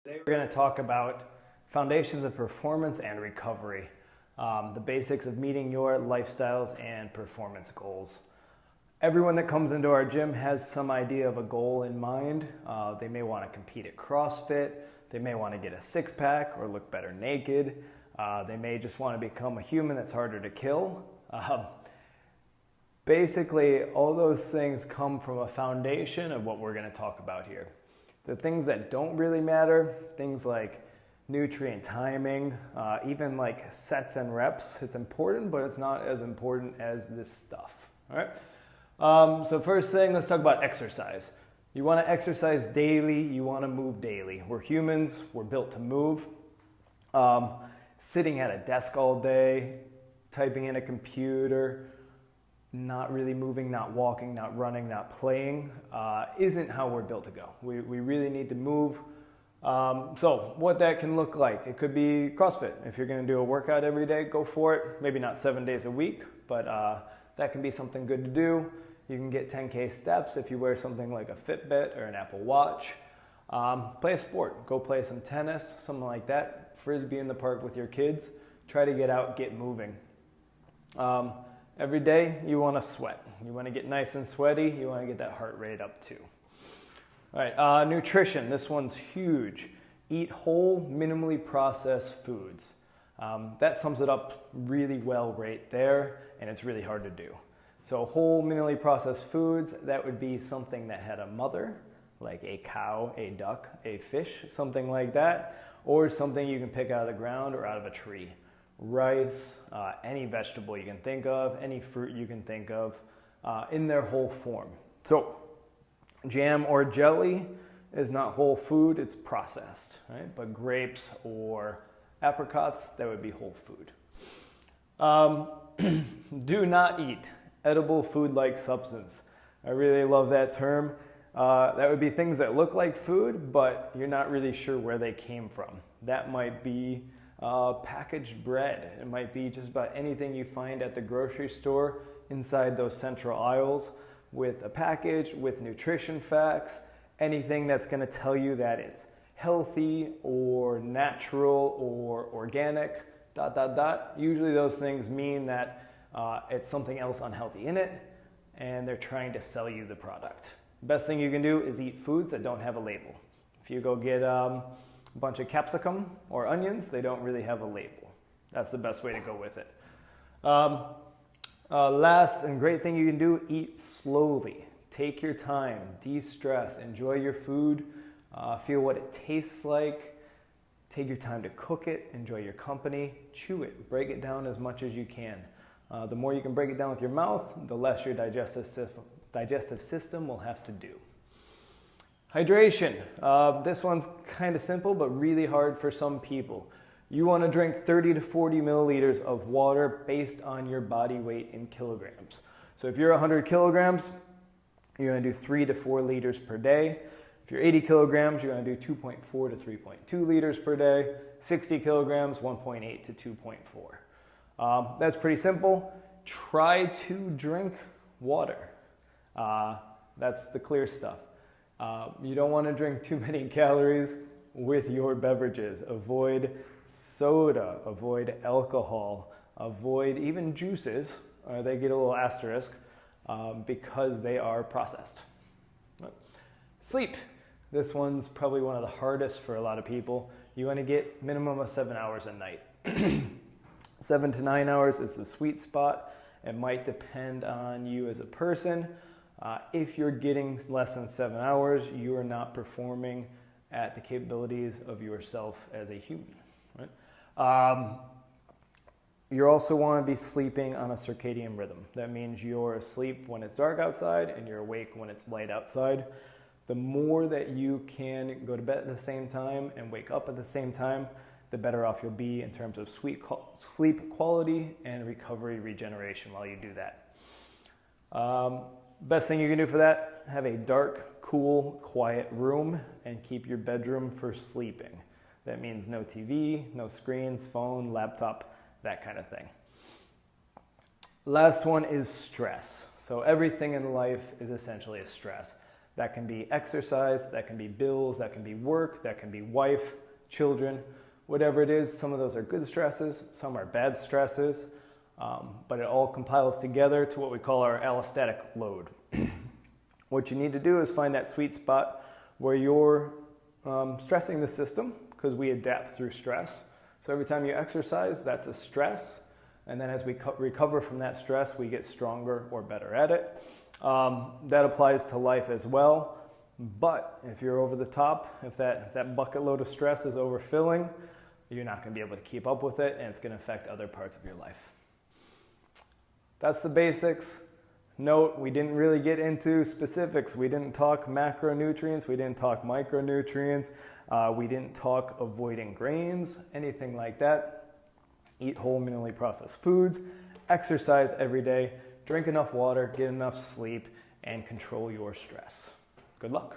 Today we're going to talk about foundations of performance and recovery, the basics of meeting your lifestyles and performance goals. Everyone that comes into our gym has some idea of a goal in mind. They may want to compete at CrossFit, they may want to get a six-pack or look better naked, they may just want to become a human that's harder to kill. Basically, all those things come from a foundation of what we're going to talk about here. The things that don't really matter, things like nutrient timing, even like sets and reps, it's important, but it's not as important as this stuff. All right. So first thing, let's talk about exercise. You want to exercise daily, you want to move daily. We're humans, we're built to move. Sitting at a desk all day, typing in a computer, not really moving, not walking, not running, not playing, isn't how we're built to go. We really need to move. So what that can look like, it could be CrossFit. If you're going to do a workout every day, go for it. Maybe not 7 days a week, but that can be something good to do. You can get 10K steps if you wear something like a Fitbit or an Apple Watch. Play a sport. Go play some tennis, something like that. Frisbee in the park with your kids. Try to get out, get moving. Every day you want to sweat. You want to get nice and sweaty. You want to get that heart rate up too. All right, nutrition. This one's huge. Eat whole, minimally processed foods. That sums it up really well right there, and it's really hard to do. So whole, minimally processed foods, that would be something that had a mother, like a cow, a duck, a fish, something like that, or something you can pick out of the ground or out of a tree. Rice, any vegetable you can think of, any fruit you can think of, in their whole form. So jam or jelly is not whole food, it's processed, right? But grapes or apricots, that would be whole food. Do not eat edible food-like substance. I really love that term. That would be things that look like food, but you're not really sure where they came from. That might be packaged bread. It might be just about anything you find at the grocery store inside those central aisles with a package, with nutrition facts, anything that's going to tell you that it's healthy or natural or organic, ... Usually those things mean that it's something else unhealthy in it, and they're trying to sell you the product. Best thing you can do is eat foods that don't have a label. If you go get a bunch of capsicum or onions, they don't really have a label. That's the best way to go with it. Last and great thing you can do, eat slowly. Take your time, de-stress, enjoy your food, feel what it tastes like. Take your time to cook it, enjoy your company, chew it, break it down as much as you can. The more you can break it down with your mouth, the less your digestive system will have to do. Hydration. This one's kind of simple, but really hard for some people. You want to drink 30 to 40 milliliters of water based on your body weight in kilograms. So if you're 100 kilograms, you're going to do 3 to 4 liters per day. If you're 80 kilograms, you're going to do 2.4 to 3.2 liters per day. 60 kilograms, 1.8 to 2.4. That's pretty simple. Try to drink water. That's the clear stuff. You don't want to drink too many calories with your beverages. Avoid soda, avoid alcohol, avoid even juices. They get a little asterisk because they are processed. Sleep. This one's probably one of the hardest for a lot of people. You want to get minimum of 7 hours a night. 7 to 9 hours is the sweet spot. It might depend on you as a person. If you're getting less than 7 hours, you are not performing at the capabilities of yourself as a human. Right? You also want to be sleeping on a circadian rhythm. That means you're asleep when it's dark outside and you're awake when it's light outside. The more that you can go to bed at the same time and wake up at the same time, the better off you'll be in terms of sleep quality and recovery regeneration while you do that. Best thing you can do for that, have a dark, cool, quiet room and keep your bedroom for sleeping. That means no TV, no screens, phone, laptop, that kind of thing. Last one is stress. So everything in life is essentially a stress. That can be exercise, that can be bills, that can be work, that can be wife, children, whatever it is. Some of those are good stresses, some are bad stresses, but it all compiles together to what we call our allostatic load. What you need to do is find that sweet spot where you're stressing the system, because we adapt through stress. So every time you exercise, that's a stress. And then as we recover from that stress, we get stronger or better at it. That applies to life as well. But if you're over the top, if that bucket load of stress is overfilling, you're not going to be able to keep up with it, and it's going to affect other parts of your life. That's the basics. Note, we didn't really get into specifics. We didn't talk macronutrients. We didn't talk micronutrients. We didn't talk avoiding grains, anything like that. Eat whole minimally processed foods. Exercise every day. Drink enough water. Get enough sleep. And control your stress. Good luck.